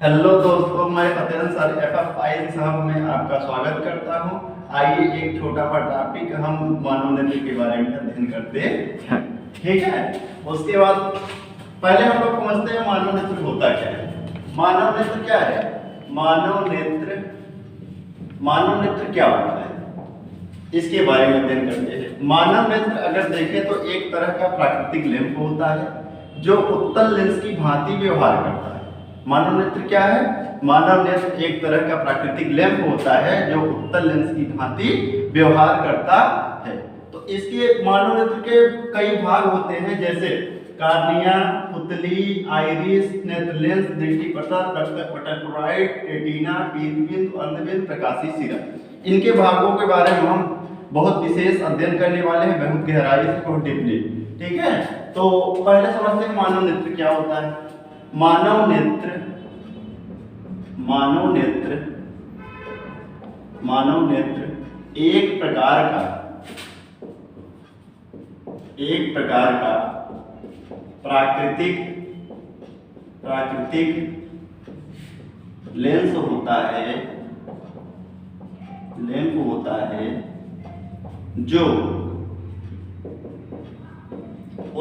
Hello दोस्तों, मैं फतेह sir FF साहब में आपका स्वागत करता हूं। आइए एक छोटा सा टॉपिक हम मानवनेत्र के बारे में अध्ययन करते हैं। ठीक है, उसके बाद पहले हम लोग समझते हैं मानवनेत्र होता क्या है। मानवनेत्र क्या है? मानवनेत्र क्या होता है इसके बारे में अध्ययन करते हैं। मानवनेत्र अगर देखें तो एक तरह का प्राकृतिक लेंस होता है जो उत्तल लेंस की भांति व्यवहार करता है। मानव नेत्र क्या है? मानव नेत्र एक तरह का प्राकृतिक लेंस होता है जो उत्तल लेंस की भांति व्यवहार करता है। तो इसके मानव नेत्र के कई भाग होते हैं, जैसे कार्निया, पुतली, आइरिस, नेत्र लेंस, दृष्टिपटल, रक्तपटल, क्लोराइड, रेटिना, पीतबिंदु, अंधबिंदु, प्रकाशीय सिरा। इनके भागों के बारे में हम बहुत विशेष अध्ययन करने वाले हैं, बहुत गहराई से, बहुत डीपली। ठीक है, तो पहले समझते हैं मानव नेत्र क्या होता है। मानव नेत्र एक प्रकार का प्राकृतिक लेंस होता है जो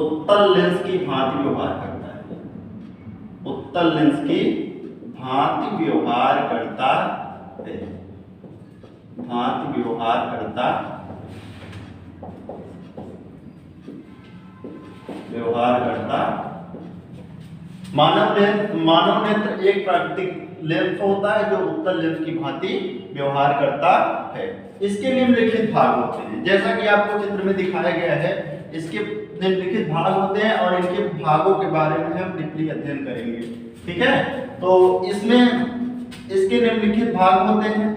उत्तल लेंस की भांति व्यवहार करता है। उत्तल लेंस की भांति व्यवहार करता मानव नेत्र एक प्राकृतिक लेंस होता है जो उत्तल लेंस की भांति व्यवहार करता है। इसके निम्नलिखित भाग होते हैं, जैसा कि आपको चित्र में दिखाया गया है। इसके निम्नलिखित भाग होते हैं और इनके भागों के बारे में हम डीपली अध्ययन करेंगे। ठीक है, तो इसमें इसके निम्नलिखित भाग होते हैं।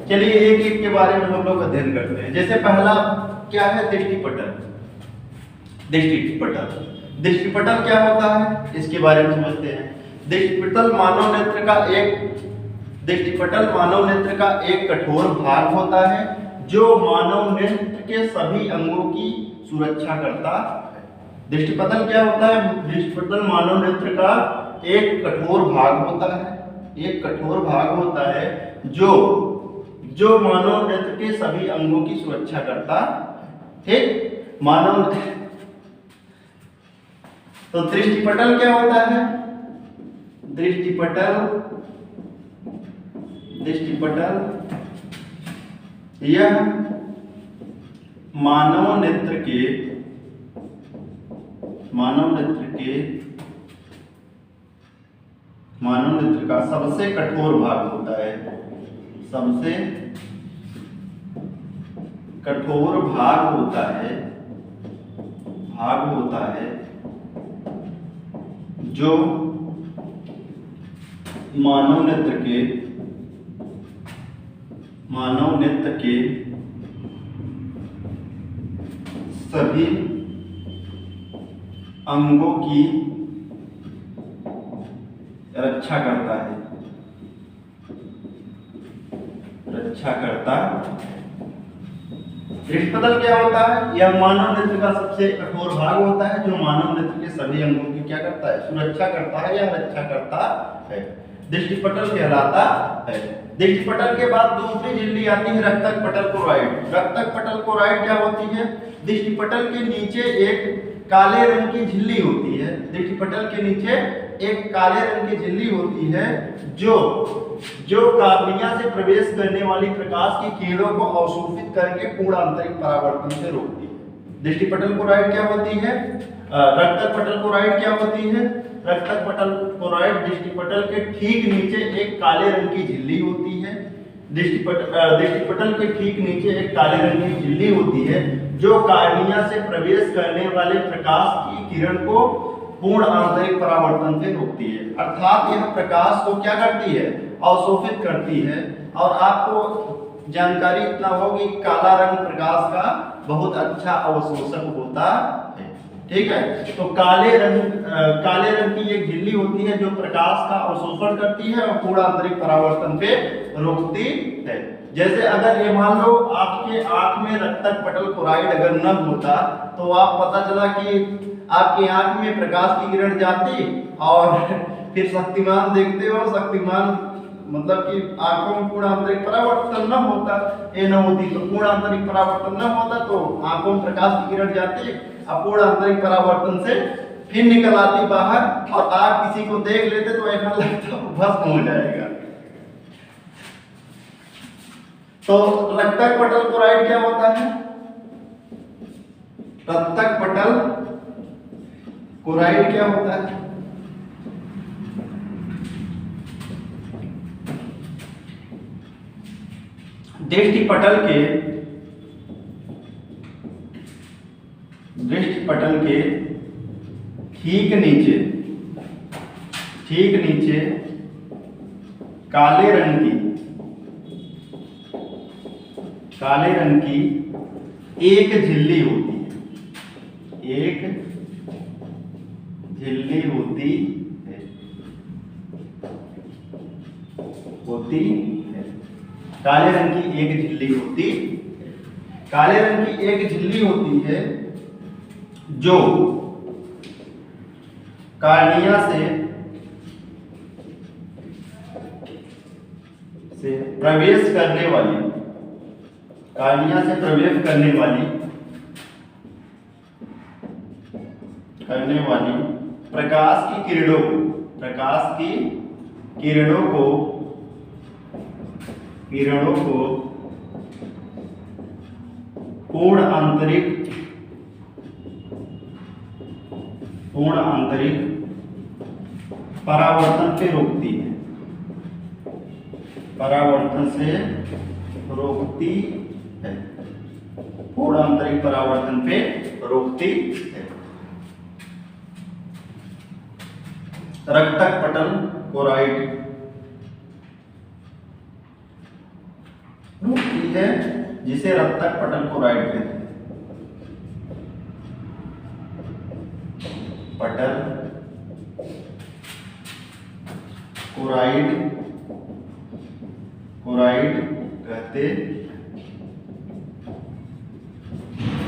चलिए एक एक के बारे में हम लोग अध्ययन करते हैं। जैसे पहला क्या है? दृष्टिपटल क्या होता है इसके बारे में समझते हैं। दृष्टिपटल मानव नेत्र का एक कठोर भाग होता है जो मानव नेत्र के सभी अंगों की सुरक्षा करता है। दृष्टिपटल क्या होता है? दृष्टिपटल मानव नेत्र का एक कठोर भाग होता है जो मानव नेत्र के सभी अंगों की सुरक्षा करता है। तो दृष्टिपटल क्या होता है? दृष्टिपटल यह मानव नेत्र का सबसे कठोर भाग होता है। सबसे कठोर भाग होता है जो मानव नेत्र के सभी अंगों की रक्षा करता है। दृष्टिपटल क्या होता है? यह मानव नेत्र का सबसे कठोर भाग होता है जो मानव नेत्र के सभी अंगों की क्या करता है? सुरक्षा करता है या रक्षा करता है। दृष्टिपटल कहलाता है। दृष्टिपटल के बाद दूसरी झिल्ली आती है रक्तक पटल क्लोराइड। रक्तक पटल क्लोराइड क्या होती है? दृष्टिपटल के नीचे एक काले रंग की झिल्ली होती है। दृष्टिपटल के नीचे एक काले रंग की झिल्ली होती है जो कार्निया से प्रवेश करने वाली प्रकाश की किरणों को अवशोषित करके पूर्ण आंतरिक परावर्तन से रोकती है। दृष्टिपटल क्लोराइड क्या होती है? रक्तक पटल क्लोराइड क्या होती है? रक्तक पटल क्लोराइड दृष्टिपटल के ठीक नीचे एक काले रंग की झिल्ली होती है। दृष्टिपटल के ठीक नीचे एक काले रंग की झिल्ली होती है जो कार्निया से प्रवेश करने वाले प्रकाश की किरण को पूर्ण आंतरिक परावर्तन से रोकती है। अर्थात यह प्रकाश को क्या करती है? अवशोषित करती है। और आपको जानकारी इतना होगी कि काला रंग प्रकाश का बहुत अच्छा अवशोषक होता है। ठीक है, तो काले रंग की एक झिल्ली होती है जो प्रकाश का अवशोषण करती है और पूर्ण आंतरिक परावर्तन पे रोकती है। जैसे अगर ये मान लो आपके आंख में रक्तक पटल क्लोराइड अगर न होता तो आप पता चला कि आपकी आंख में प्रकाश की किरण जाती और फिर शक्तिमान देखते हो, शक्तिमान मतलब कि आंखों में पूर्ण आंतरिक परावर्तन न होता, ये न होती तो पूर्ण आंतरिक परावर्तन न होता तो आंखों में प्रकाश की किरण जाती और पूर्ण आंतरिक परावर्तन से फिर निकल आती बाहर और आप किसी को देख लेते तो ऐसा लगता भस्म हो जाएगा। तो रक्तक पटल क्लोराइड क्या होता है? रक्तक पटल क्लोराइड क्या होता है? दृष्टि पटल के ठीक नीचे काले रंग की एक झिल्ली होती है, काले रंग की एक झिल्ली होती, काले रंग की एक झिल्ली होती है जो कार्निया से प्रवेश करने वाली, कार्निया से प्रवेश करने वाली प्रकाश की किरणों को पूर्ण आंतरिक परावर्तन से रोकती है, पूर्ण आंतरिक परावर्तन पे रोकती है। रक्तक पटल क्लोराइड रोकती है जिसे रक्तक पटल क्लोराइड कहते हैं। पटल क्लोराइड कहते।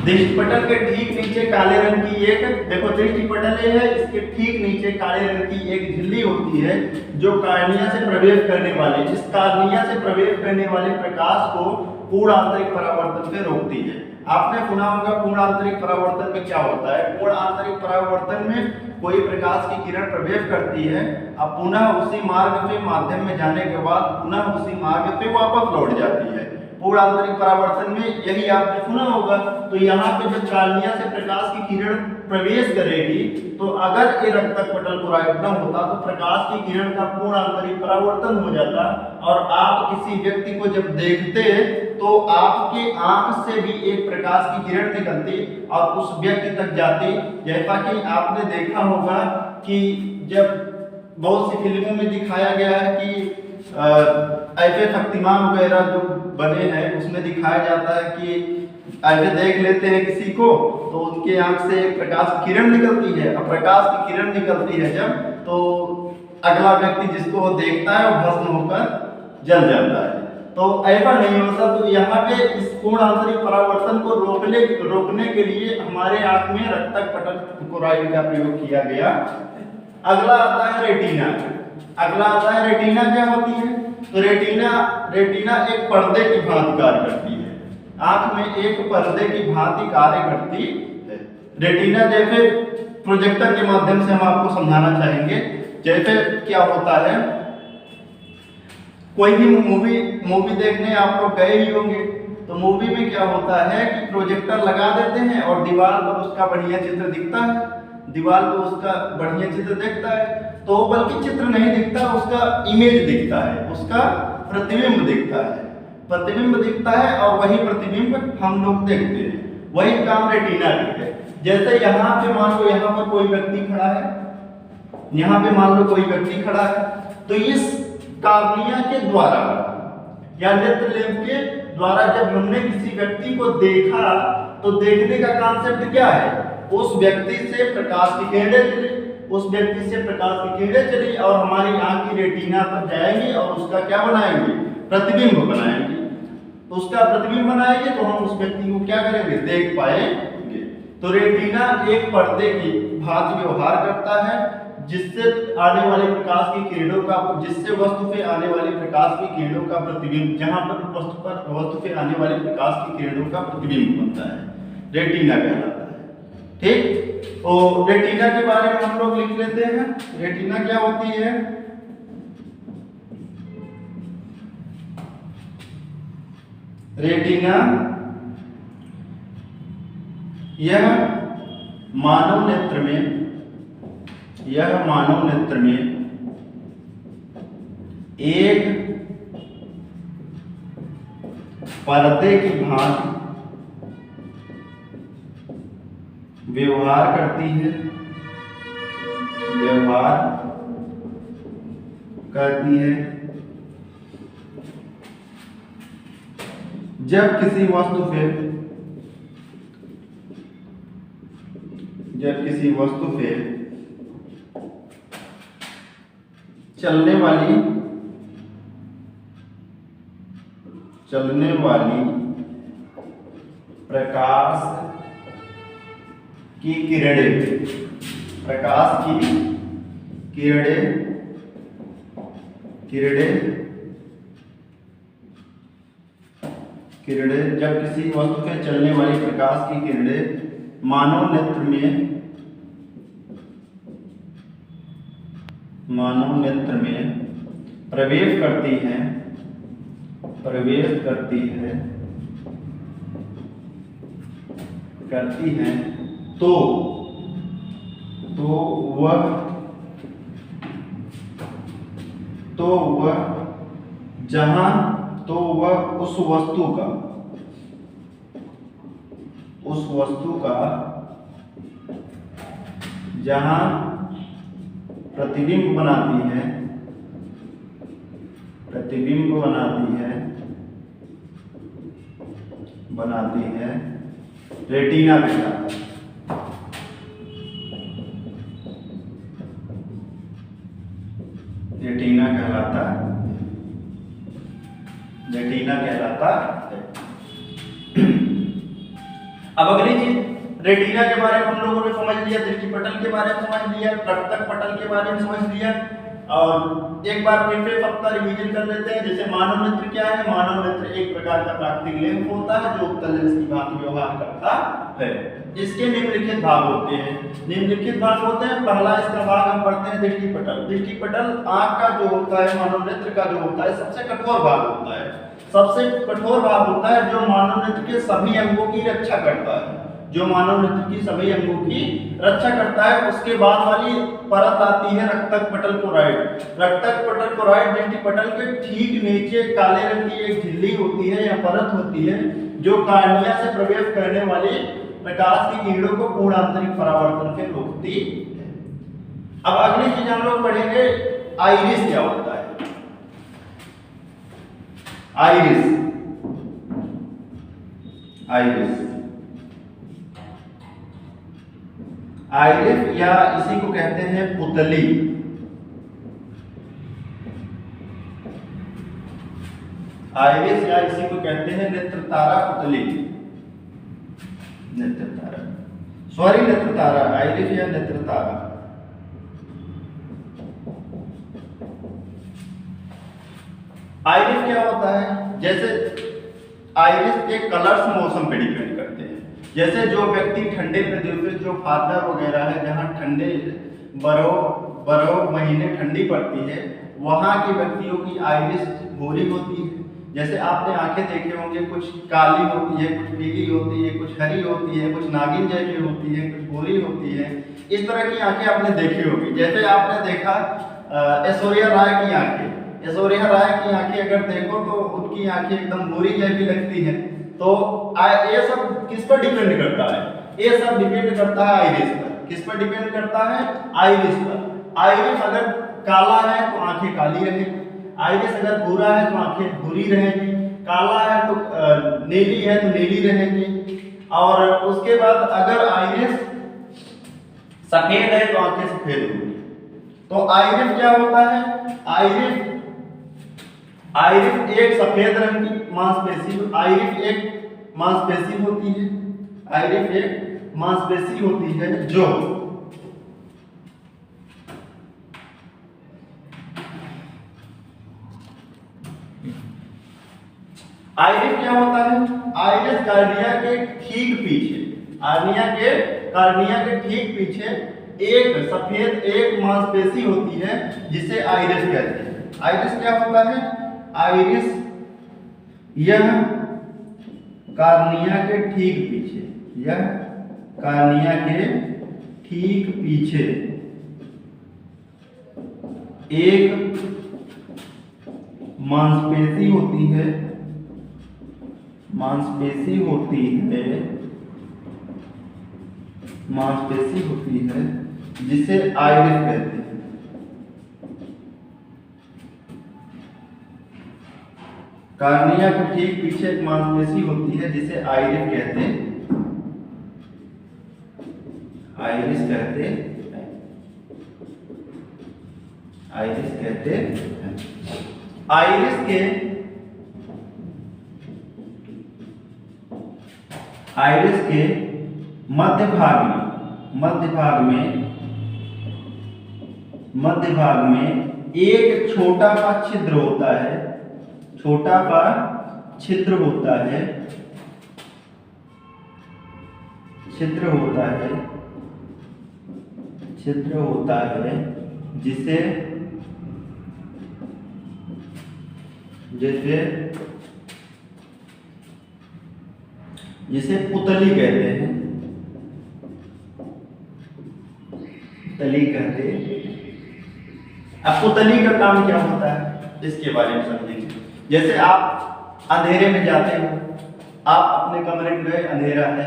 दृष्टि पटल के ठीक नीचे काले रंग की एक, देखो दृष्टि पटल है, इसके ठीक नीचे काले रंग की एक झिल्ली होती है जो कार्निया से प्रवेश करने वाले, इस कार्निया से प्रवेश करने वाले प्रकाश को पूर्ण आंतरिक परावर्तन से रोकती है। आपने सुना होगा पूर्ण आंतरिक परावर्तन में क्या होता है? पूर्ण आंतरिक परावर्तन में कोई प्रकाश की किरण प्रवेश करती है, अब पुनः उसी मार्ग पे माध्यम में जाने के बाद पुनः उसी मार्ग पे वापस लौट जाती है। पूर्ण आंतरिक परावर्तन में यही आपने सुना होगा। तो यहाँ पे जब कार्निया से प्रकाश की किरण प्रवेश करेगी तो अगर ये रक्तक पटल क्लोराइड न होता तो प्रकाश की किरण का पूर्ण आंतरिक परावर्तन हो जाता और आप किसी व्यक्ति को जब देखते तो आपके आंख से भी एक प्रकाश की किरण निकलती और उस व्यक्ति तक जाती। जैसा कि आपने देखा होगा कि जब बहुत सी फिल्मों में दिखाया गया है कि ऐसे शक्तिमान वगैरह जो बने हैं उसमें दिखाया जाता है कि ऐसे देख लेते हैं किसी को तो उनके आंख से एक प्रकाश की किरण निकलती है और प्रकाश की किरण निकलती है जब तो अगला व्यक्ति जिसको वो देखता है वो भस्म होकर जल जाता है। तो ऐसा नहीं होता। तो यहाँ पे इस पूर्ण आंतरिक परावर्तन को रोकने के लिए हमारे आंख में रक्तक पटल क्लोराइड का प्रयोग किया गया। अगला आता है रेटिना। रेटिना क्या होती है? तो रेटिना एक पर्दे की भांति कार्य करती है, आंख में एक पर्दे की भांति कार्य करती है। रेटिना जैसे प्रोजेक्टर के माध्यम से हम आपको समझाना चाहेंगे। जैसे क्या होता है, कोई भी मूवी देखने आप लोग गए ही होंगे तो मूवी में क्या होता है कि प्रोजेक्टर लगा देते हैं और दीवार पर उसका बढ़िया चित्र दिखता है, दीवार पर उसका बढ़िया चित्र दिखता है। तो बल्कि चित्र नहीं दिखता, उसका इमेज दिखता है, उसका प्रतिबिंब दिखता है और वही प्रतिबिंब हम लोग देखते हैं। वही काम रेटिना की है। जैसे यहाँ पे मान लो यहाँ पर कोई व्यक्ति खड़ा है, तो इस कार्निया के द्वारा या नेत्र लेंस के द्वारा जब हमने किसी व्यक्ति को देखा तो देखने का कॉन्सेप्ट क्या है? उस व्यक्ति से प्रकाश की किरणें चली और हमारी आंख की रेटिना पर जाएंगी और उसका क्या बनाएंगे? प्रतिबिंब बनाएंगे। तो उसका प्रतिबिंब बनाएंगे तो हम उस व्यक्ति को क्या करेंगे, देख पाएंगे। तो रेटिना एक पर्दे की भांति व्यवहार करता है, जिससे आने वाले प्रकाश की किरणों का, जिससे वस्तु पे आने वाले प्रकाश की किरणों का प्रतिबिंब, जहां पर वस्तु पे आने वाले प्रकाश की किरणों का प्रतिबिंब बनता है, रेटिना कहलाता है। ठीक, और रेटिना के बारे में हम लोग लिख लेते हैं। रेटिना क्या होती है? रेटिना यह मानव नेत्र में एक पर्दे की भांति व्यवहार करती है, जब किसी वस्तु पे चलने वाली प्रकाश की किरणें जब किसी वस्तु पे चलने वाली प्रकाश की किरणें मानव नेत्र में प्रवेश करती हैं तो वह उस वस्तु का जहां प्रतिबिंब बनाती है रेटिना कहलाता है। रेटिना कहलाता है। अब अगली चीज, रेटिना के बारे में हम लोगों ने समझ लिया, दृष्टिपटल के बारे में समझ लिया, रक्तक पटल के बारे में समझ लिया, और एक बार फिर से पक्का रिवीजन कर लेते हैं। जैसे मानव नेत्र क्या है? मानव नेत्र एक प्रकार का प्राकृतिक लेंस होता है जो उत्तल लेंस की भांति व्यवहार करता है। इसके निम्नलिखित भाग होते हैं। पहला इसका भाग हम पढ़ते हैं दृष्टिपटल। दृष्टिपटल आंख का जो होता है, मानव नेत्र का जो होता है, सबसे कठोर भाग होता है। जो मानव नेत्र के सभी अंगों की रक्षा करता है। उसके बाद वाली परत आती है रक्तक पटल कोराइड। दृष्टिपटल के ठीक नीचे काले रंग की एक झिल्ली होती है या परत होती है जो कार्निया से प्रवेश करने वाली प्रकाश की किरणों को पूर्ण आंतरिक परावर्तन से रोकती है। अब अगली चीज हम लोग पढ़ेंगे, आइरिस क्या होता है? आइरिस या इसी को कहते हैं पुतली। आइरिस या इसी को कहते हैं नेत्र तारा, पुतली, नेत्र तारा, आइरिस या नेत्र तारा। आइरिस क्या होता है? जैसे आइरिस के कलर्स मौसम पे डिपेंड करते हैं। जैसे जो व्यक्ति ठंडे प्रदेश में, जो फादर वगैरह है जहाँ ठंडे बरह महीने ठंडी पड़ती है, वहाँ के व्यक्तियों की आइरिस भूरी होती है। जैसे आपने आंखें देखे होंगे, कुछ काली होती है, कुछ पीली होती है, कुछ हरी होती है, कुछ नागिन जैसी होती है, कुछ भूरी होती है। इस तरह की आंखें आपने देखी होगी। जैसे आपने देखा ऐश्वर्या राय की आंखें, अगर देखो तो उनकी आंखें एकदम भूरी जैसी लगती हैं। तो ये सब किस पर डिपेंड करता है? ये सब डिपेंड करता है आइरिस पर। किस पर डिपेंड करता है? आइरिस पर। आइरिस अगर काला है तो आंखें काली रहेगी, आइरिस अगर भूरा है तो आंखें भूरी रहेगी, काला है तो नीली है तो नीली रहेगी, और उसके बाद अगर आइरिस सफेद है तो आंखें सफेद होंगी। तो आइरिस क्या होता है? आइरिस एक सफेद रंग की मांसपेशी, आइरिस एक मांसपेशी होती है, आइरिस एक मांसपेशी होती है जो आइरिस क्या होता है, आइरिस कार्निया के ठीक पीछे, कार्निया के ठीक पीछे एक सफेद एक मांसपेशी होती है जिसे आइरिस कहते हैं। आइरिस क्या होता है, आइरिस यह कार्निया के ठीक पीछे, यह कार्निया के ठीक पीछे एक मांसपेशी होती है, मांसपेशी होती है जिसे आइरिस कहते हैं। कार्निया के ठीक पीछे एक मांसपेशी होती है जिसे आइरिस कहते हैं, आइरिस कहते हैं, आइरिस कहते हैं। आइरिस के मध्य भाग में एक छोटा सा छिद्र होता है, छोटा सा छिद्र होता है, छिद्र होता है जिसे पुतली कहते हैं, पुतली कहते हैं। अब पुतली का काम क्या होता है इसके बारे में समझेंगे। जैसे आप अंधेरे में जाते हो, आप अपने कमरे में गए, अंधेरा है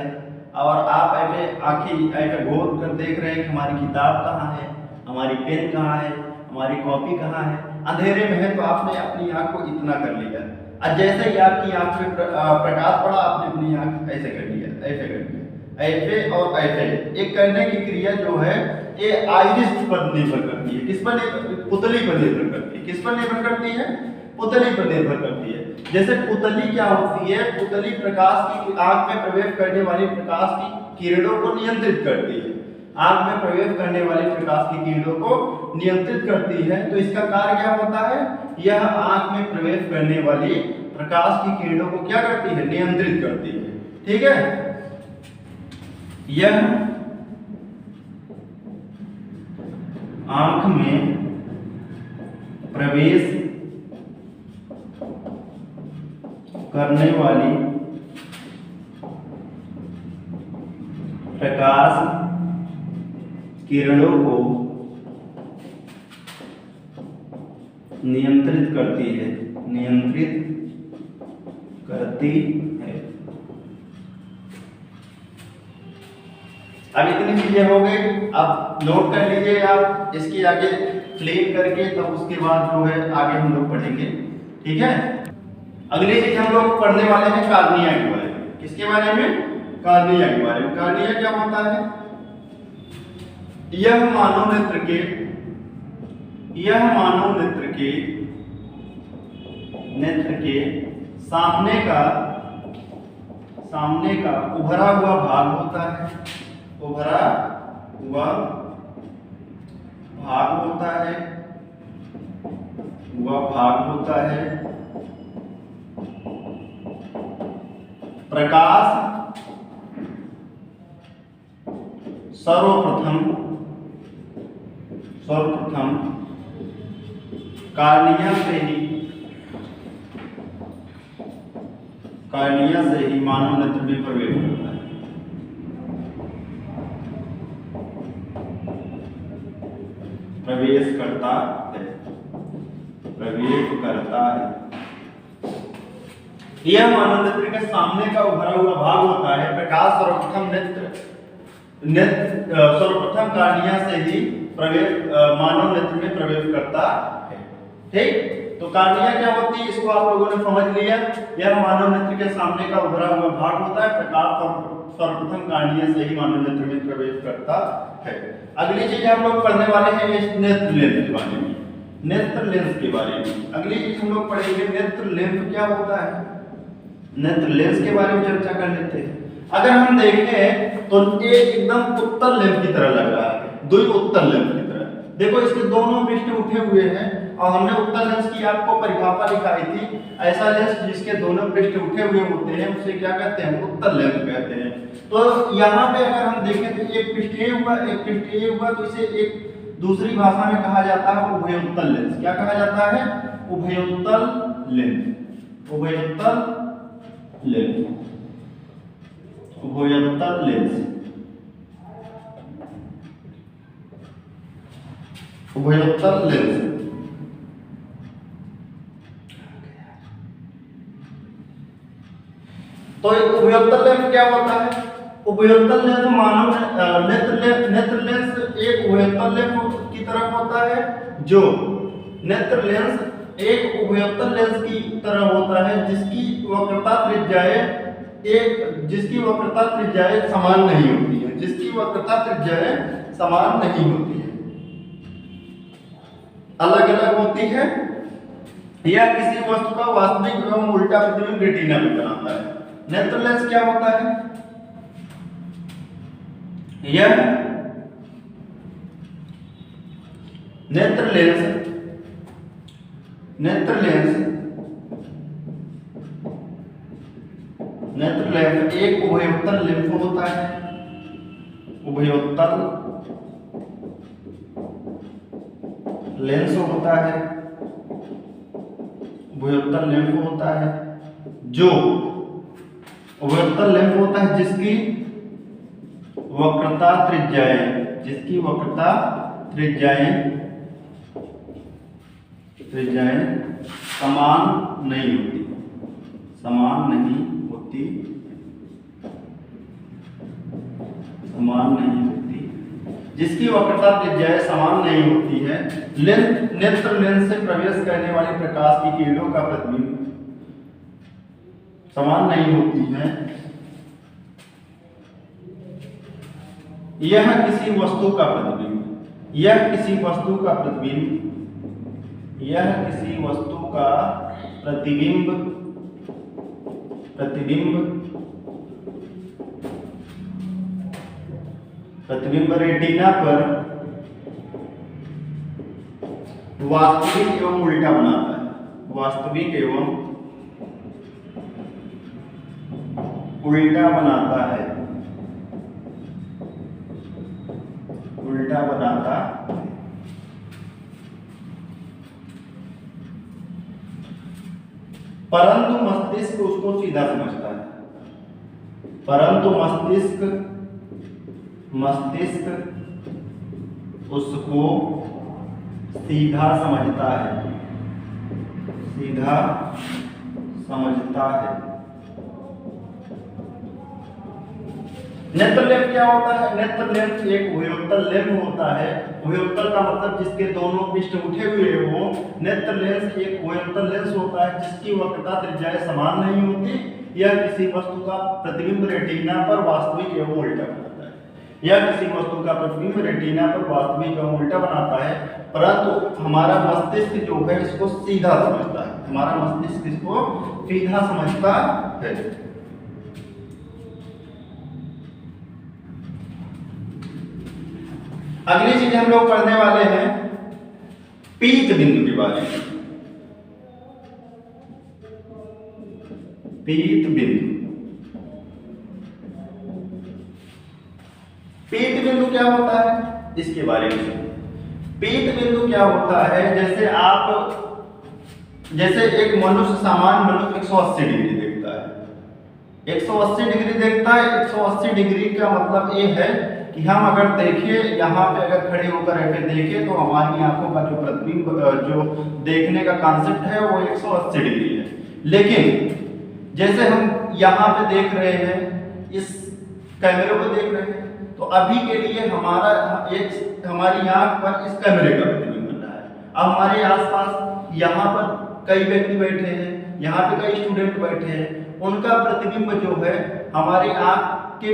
और आप ऐसे आंखें ऐसे घोर कर देख रहे हैं कि हमारी किताब कहाँ है, हमारी पेन कहाँ है, हमारी कॉपी कहाँ है। अंधेरे में है तो आपने अपनी आंख को इतना कर लिया और जैसे ही आपकी आंख में प्रकाश पड़ा आपने अपनी आंख ऐसे कर लिया, ऐसे कर लिया, ऐसे और ऐसे। एक करने की क्रिया जो है ये आइरिस पर निर्भर करती है, किस पर? पुतली पर निर्भर करती है। किस पर निर्भर करती है? पुतली पर निर्भर करती है। जैसे पुतली क्या होती है, पुतली प्रकाश की आंख में प्रवेश करने वाली प्रकाश की किरणों को नियंत्रित करती है, आंख में प्रवेश करने वाली प्रकाश की किरणों को नियंत्रित करती है। तो इसका कार्य क्या होता है, यह आंख में प्रवेश करने वाली प्रकाश की किरणों को क्या करती है, नियंत्रित करती है। ठीक है, यह आंख में प्रवेश करने वाली प्रकाश किरणों को नियंत्रित करती है, अब इतनी चीजें हो गई। अब नोट कर लीजिए आप, इसके आगे क्लीन करके तब उसके बाद जो है आगे हम लोग पढ़ेंगे। ठीक है, अगली चीज हम लोग पढ़ने वाले हैं कार्निया के बारे में। किसके बारे में? कार्निया के बारे में। कार्निया क्या होता है? यह मानव नेत्र के सामने का उभरा हुआ भाग होता है, उभरा हुआ भाग होता है। प्रकाश सर्वप्रथम कार्निया से ही मानव नेत्र में प्रवेश करता है। प्रवेश करता है। यह मानव नेत्र के सामने का उभरा हुआ भाग होता है। प्रकाश सर्वप्रथम कार्निया से ही मानव नेत्र में प्रवेश करता है। ठीक, तो कार्निया क्या होती है इसको आप लोगों ने समझ लिया। यह मानव नेत्र के सामने का उभरा हुआ भाग होता है। प्रकाश सर्वप्रथम कार्निया से ही मानव नेत्र में प्रवेश करता है। अगली चीज हम लोग पढ़ने वाले हैं नेत्र लेंस के बारे में। नेत्र लेंस के बारे में। अगली चीज हम लोग पढ़ेंगे नेत्र लेंस क्या होता है। नेत्र लेंस के बारे में चर्चा कर लेते हैं। अगर हम देखें तो एक एकदम उत्तल लेंस की तरह लग रहा है, दुई उत्तल लेंस की तरह। देखो इसके दोनों पृष्ठ उठे हुए हैं और हमने उत्तल लेंस की आपको परिभाषा दिखाई थी। ऐसा लेंस जिसके दोनों पृष्ठ उठे हुए होते हैं उसे क्या कहते हैं, उत्तल लेंस कहते हैं। तो यहाँ पे अगर हम देखें तो एक पृष्ठीय हुआ, एक पृष्ठीय हुआ, तो इसे एक दूसरी भाषा में कहा जाता है उभयोत्तल लेंस। क्या कहा जाता है, उभयोत्तल लेंस। उभयोत्तल लेंस, उभयोत्तल लेंस, उभयोत्तल लेंस। तो उभयोत्तल लेंस क्या होता है? उभयोत्तल लेंस मानव नेत्र लेंस एक उभयोत्तल लेंस की तरह होता है, जो नेत्र लेंस एक उभयोत्तल लेंस की तरह होता है जिसकी वक्रता त्रिज्याएं समान नहीं होती है, जिसकी वक्रता त्रिज्याएं समान नहीं होती है, अलग अलग होती है। यह किसी वस्तु का वास्तविक एवं उल्टा प्रतिबिंब रेटिना में बनाता है। नेत्र लेंस क्या होता है? यह नेत्र लेंस एक उभयोत्तल लेंस होता है। उभयोत्तल लेंस होता है, उभयोत्तल लेंस होता है, जो उभयोत्तल लेंस होता है जिसकी वक्रता त्रिज्याएं समान नहीं होती, जिसकी वक्रता त्रिज्याएं समान नहीं होती है। नेत्र लेंस से प्रवेश करने वाली प्रकाश की किरणों का प्रतिबिंब समान नहीं होती है। यह किसी वस्तु का प्रतिबिंब रेटिना पर वास्तविक एवं उल्टा बनाता है। वास्तविक एवं उल्टा बनाता है। परंतु मस्तिष्क उसको सीधा समझता है। मस्तिष्क उसको सीधा समझता है। नेत्र लेंस क्या होता है? नेत्र लेंस एक उभयोत्तल लेंस होता है। उभयोत्तल का मतलब जिसके दोनों पृष्ठ उठे हुए हो। नेत्र लेंस एक उभयोत्तल लेंस होता है जिसकी वक्रता त्रिज्याएं समान नहीं होती। यह किसी वस्तु का प्रतिबिंब रेटिना पर वास्तविक एवं उल्टा बनाता है। परंतु हमारा मस्तिष्क जो है इसको सीधा समझता है। अगली चीज हम लोग पढ़ने वाले हैं पीत बिंदु के बारे में। पीत बिंदु क्या होता है, इसके बारे में। पीत बिंदु क्या होता है, जैसे एक सामान्य मनुष्य 180 डिग्री देखता है। 180 डिग्री देखता है। 180 डिग्री का मतलब ये है कि हम अगर देखें, यहाँ पे अगर खड़े होकर ऐसे देखें तो हमारी आंखों का जो प्रतिबिंब जो देखने का कॉन्सेप्ट है वो 180 डिग्री है। लेकिन जैसे हम यहाँ पे देख रहे हैं, इस कैमरे को देख रहे हैं, तो अभी के लिए हमारी आंख पर इस कैमरे का प्रतिबिंब बन रहा है। अब हमारे आसपास यहाँ पर कई व्यक्ति बैठे हैं, यहाँ पे कई स्टूडेंट बैठे हैं, उनका प्रतिबिंब जो है हमारे आंख के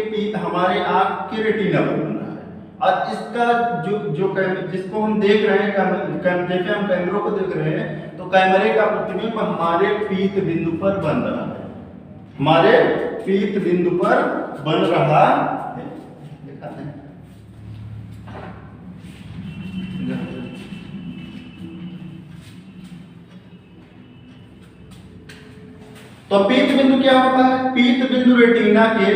रेटिना पर बन रहा है। और इसका जिसको हम देख रहे हैं, जैसे हम कैमरों को देख रहे हैं, तो कैमरे का प्रतिबिंब हमारे पीत बिंदु पर बन रहा है, हमारे पीत बिंदु पर बन रहा है। दिखाते हैं। तो पीत बिंदु क्या होता है? पीत बिंदु रेटिना के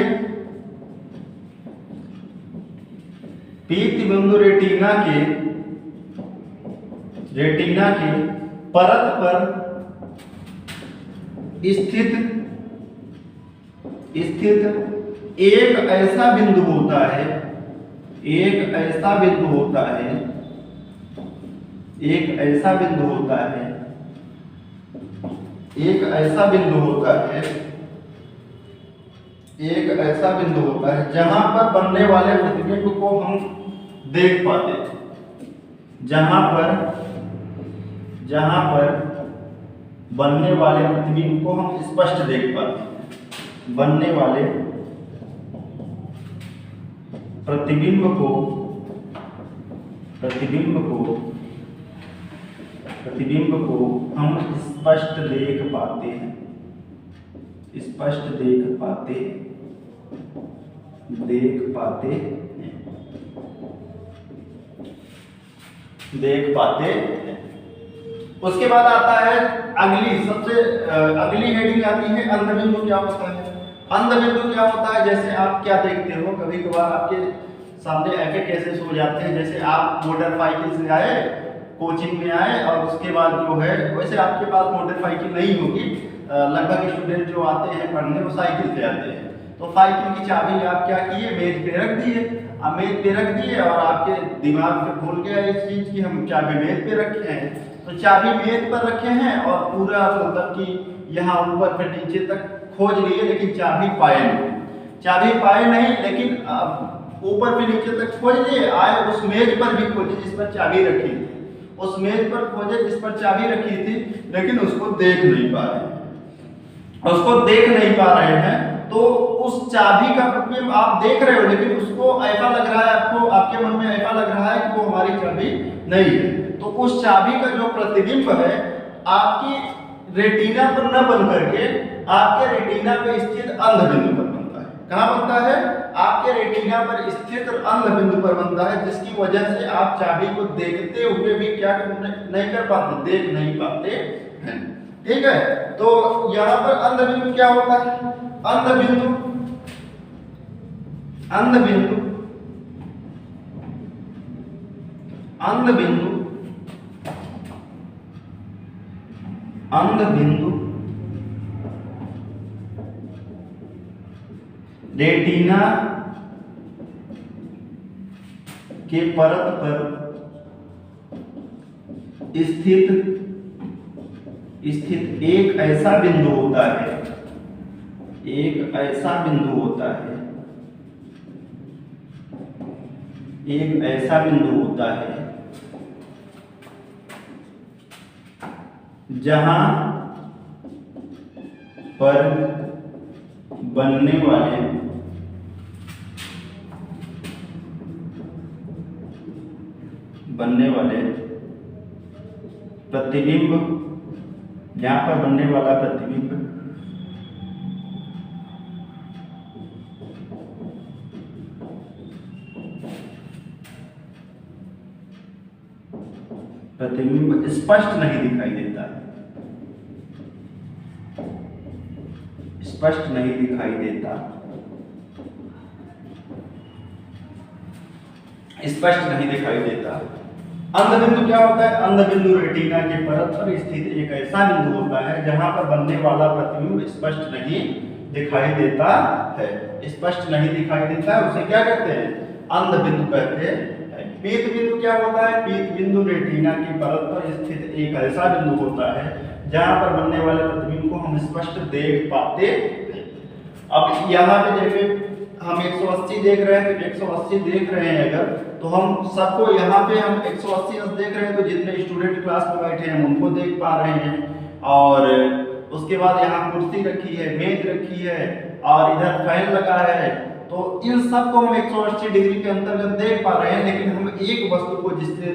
रेटिना के परत पर स्थित एक ऐसा बिंदु होता है, एक ऐसा बिंदु होता है जहां पर बनने वाले प्रतिबिंब को हम देख पाते हैं, जहां पर बनने वाले प्रतिबिंब को हम स्पष्ट देख पाते हैं, बनने वाले प्रतिबिंब को हम स्पष्ट देख पाते हैं, उसके बाद आता है अगली हेडिंग आती है अंधबिंदु क्या होता है। अंधबिंदु क्या होता है? जैसे आप क्या देखते हो, कभी कभार आपके सामने ऐसे केसेस हो जाते हैं, जैसे आप मोटरसाइकिल से आए, कोचिंग में आए, और उसके बाद जो है, वैसे आपके पास मोटरसाइकिल नहीं होगी, लगभग स्टूडेंट जो आते हैं पढ़ने वो साइकिल से आते हैं, तो साइकिल की चाबी आप क्या किए, मेज पे रख दिए, और आपके दिमाग से भूल गया इस चीज की हम चाबी मेज पे रखे हैं, तो चाबी मेज पर रखे हैं और पूरा मतलब कि यहाँ ऊपर से नीचे तक खोज लिए, लेकिन चाबी पाए नहीं, लेकिन ऊपर से नीचे तक खोज लिए, आए उस मेज पर भी खोजे जिस पर चाबी रखी थी, उस मेज पर खोजे जिस पर चाबी रखी थी, लेकिन उसको देख नहीं पा रहे हैं। तो उस चाबी का प्रतिबिंब आप देख रहे हो, लेकिन उसको ऐसा लग रहा है, आपके मन में ऐसा लग रहा है कि वो हमारी चाबी नहीं है। तो उस चाबी का जो प्रतिबिंब है आपकी रेटिना पर न बन करके आपके रेटिना पे स्थित अंध बिंदु पर बनता है। कहाँ बनता है? आपके रेटिना पर स्थित अंध बिंदु पर बनता है, जिसकी वजह से आप चाबी को देखते हुए भी क्या नहीं कर पाते, देख नहीं पाते हैं। ठीक है, तो यहाँ पर अंध बिंदु क्या होता है? अंध बिंदु रेटिना के परत पर स्थित एक ऐसा बिंदु होता है, जहां पर बनने वाले प्रतिबिंब, जहां पर बनने वाला प्रतिबिंब स्पष्ट नहीं दिखाई देता है, अंधबिंदु क्या होता है? अंधबिंदु रेटिना के परत पर स्थित एक ऐसा बिंदु होता है जहां पर बनने वाला प्रतिबिंब स्पष्ट नहीं दिखाई देता है, उसे क्या कहते हैं? अंधबिंदु कहते हैं। पीत बिंदु क्या होता है? पीत बिंदु रेटिना की परत पर स्थित एक ऐसा बिंदु होता है जहां पर बनने वाले प्रतिबिंब को हम स्पष्ट देख पाते हैं। अब यहाँ पे जैसे हम 180 देख रहे हैं, तो 180 देख रहे हैं अगर, तो हम सबको यहाँ पे हम 180 देख रहे हैं, तो जितने स्टूडेंट क्लास में बैठे हैं उनको देख पा रहे हैं। और उसके बाद यहाँ कुर्सी रखी है, मेज रखी है, और इधर फैन लगा है, तो इन सब को हम 180 डिग्री के अंतर्गत देख पा रहे हैं, लेकिन हम एक वस्तु को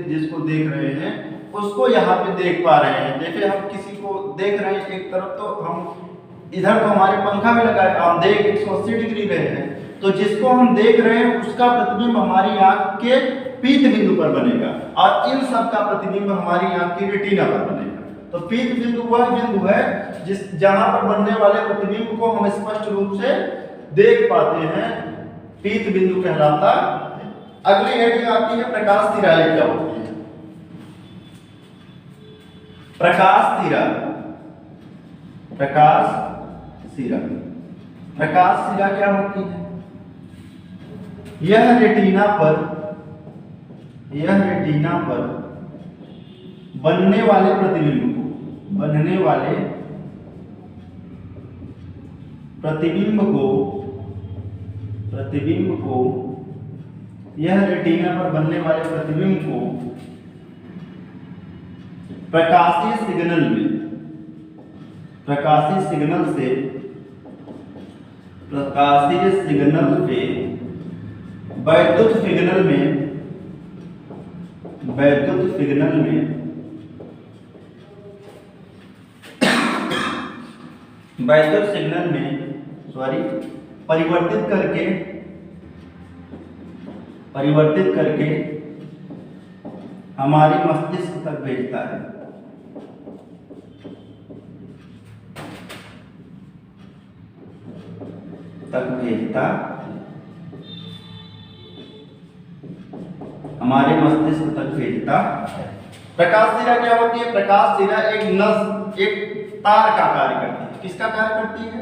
जिसको देख रहे हैं उसको यहाँ पे देख पा रहे हैं। जैसे हम किसी को देख रहे हैं एक तरफ, तो हम इधर तो हमारे पंखा में लगा है, हम देख 180 डिग्री रहे हैं, तो जिसको हम देख रहे हैं उसका प्रतिबिंब हमारी आंख के पीत बिंदु पर बनेगा और इन सब का प्रतिबिंब हमारी आंख की रेटिना पर बनेगा। तो पीत बिंदु वह बिंदु है जहां पर बनने वाले प्रतिबिंब को हम स्पष्ट रूप से देख पाते हैं, पीत बिंदु कहलाता है। अगली हेडिंग आती है प्रकाश सिरा। क्या होती है प्रकाश सिरा? प्रकाश सिरा, प्रकाश सिरा क्या होती है? यह रेटिना पर बनने वाले प्रतिबिंब को यह रेटिना पर बनने वाले प्रतिबिंब को प्रकाशीय सिग्नल से वैद्युत सिग्नल में परिवर्तित करके हमारे मस्तिष्क तक भेजता है। हमारे मस्तिष्क तक भेजता है। प्रकाश सिरा क्या होती है? प्रकाश सिरा एक तार का कार्य करती है। किसका कार्य करती है?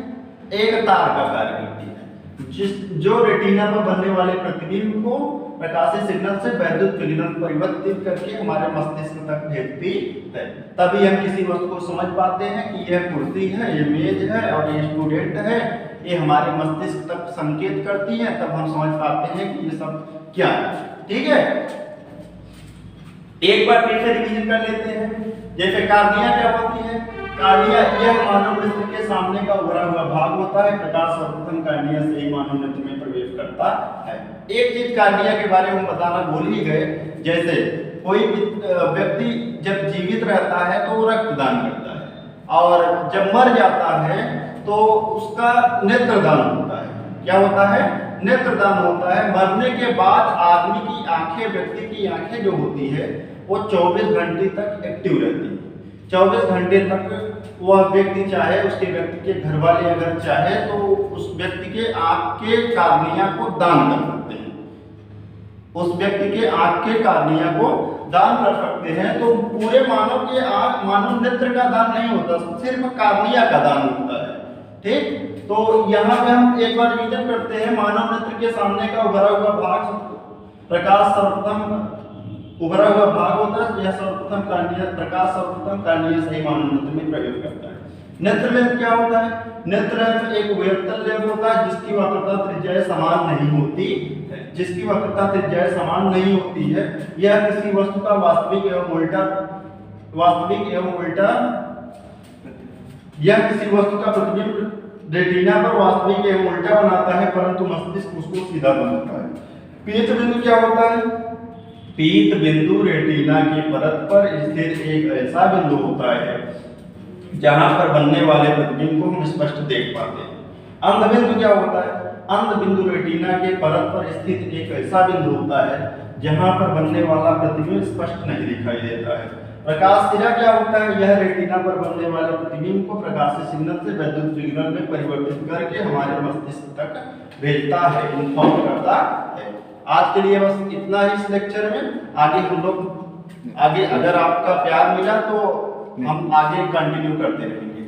एक तार का कार्य करती है, जो रेटिना पर बनने वाले प्रतिबिंब को प्रकाशीय सिग्नल से वैद्युत सिग्नल परिवर्तित करके हमारे मस्तिष्क तक भेजती है। तभी हम किसी वस्तु को समझ पाते हैं कि यह कुर्सी है, ये मेज है और ये स्टूडेंट है। ये हमारे मस्तिष्क तक संकेत करती है, तब हम समझ पाते हैं कि ये सब क्या है। ठीक है, एक बार फिर से रिवीजन कर लेते हैं। जैसे कार्निया क्या होती है? कार्निया यह मानव नेत्र के सामने का उभरा हुआ भाग होता है। प्रकाश सर्वप्रथम कार्निया से ही मानव नेत्र में प्रवेश करता है। एक चीज कार्निया के बारे में बताना भूल ही गए, जैसे कोई व्यक्ति जब जीवित रहता है तो वो रक्तदान करता है और जब मर जाता है तो उसका नेत्रदान होता है। क्या होता है? नेत्रदान होता है। मरने के बाद आदमी की आंखें, व्यक्ति की आंखें जो होती है वो 24 घंटे तक एक्टिव रहती है। 24 घंटे तक वह व्यक्ति चाहे, उसके व्यक्ति के घर वाले अगर चाहे तो उस व्यक्ति के आंख के कार्निया को दान कर सकते हैं। उस व्यक्ति के आंख के कार्निया को दान कर सकते हैं। तो पूरे मानव के आंख, मानव नेत्र का दान नहीं होता, सिर्फ कार्निया का दान होता है। ठीक, तो यहाँ पे हम एक बार रिवीजन करते हैं। मानव नेत्र के सामने का उभरा हुआ भाग प्रकाश सर्वप्रथम उभरा हुआ भाग होता है। यह सर्वप्रथम कार्निया, प्रकाश सर्वप्रथम कार्निया से ही मानव नेत्र में प्रवेश करता है। नेत्र लेंस क्या होता है? नेत्र लेंस एक उभयतल लेंस होता है जिसकी वक्रता त्रिज्या समान नहीं होती है। यह किसी वस्तु का वास्तविक एवं उल्टा यह किसी वस्तु का प्रतिबिंब रेटिना पर वास्तविक एवं उल्टा बनाता है, परंतु मस्तिष्क उसको सीधा बनाता है। पीत बिंदु क्या होता है? पीत बिंदु रेटिना की परत पर स्थित एक ऐसा बिंदु होता है जहां पर बनने वाले प्रतिबिंब को हम स्पष्ट देख पाते हैं। अंध बिंदु क्या होता है? अंध बिंदु रेटिना के परत पर स्थित एक ऐसा बिंदु होता है जहां पर बनने वाला प्रतिबिंब स्पष्ट नहीं दिखाई देता है। प्रकाश सिरा क्या होता है? यह रेटिना पर बनने वाले प्रतिबिंब को प्रकाशीय सिग्नल से वैद्युत सिग्नल में परिवर्तित करके हमारे मस्तिष्क तक भेजता है, इन्फॉर्म करता है। आज के लिए बस इतना ही इस लेक्चर में। आगे अगर आपका प्यार मिला तो हम आगे कंटिन्यू करते रहेंगे।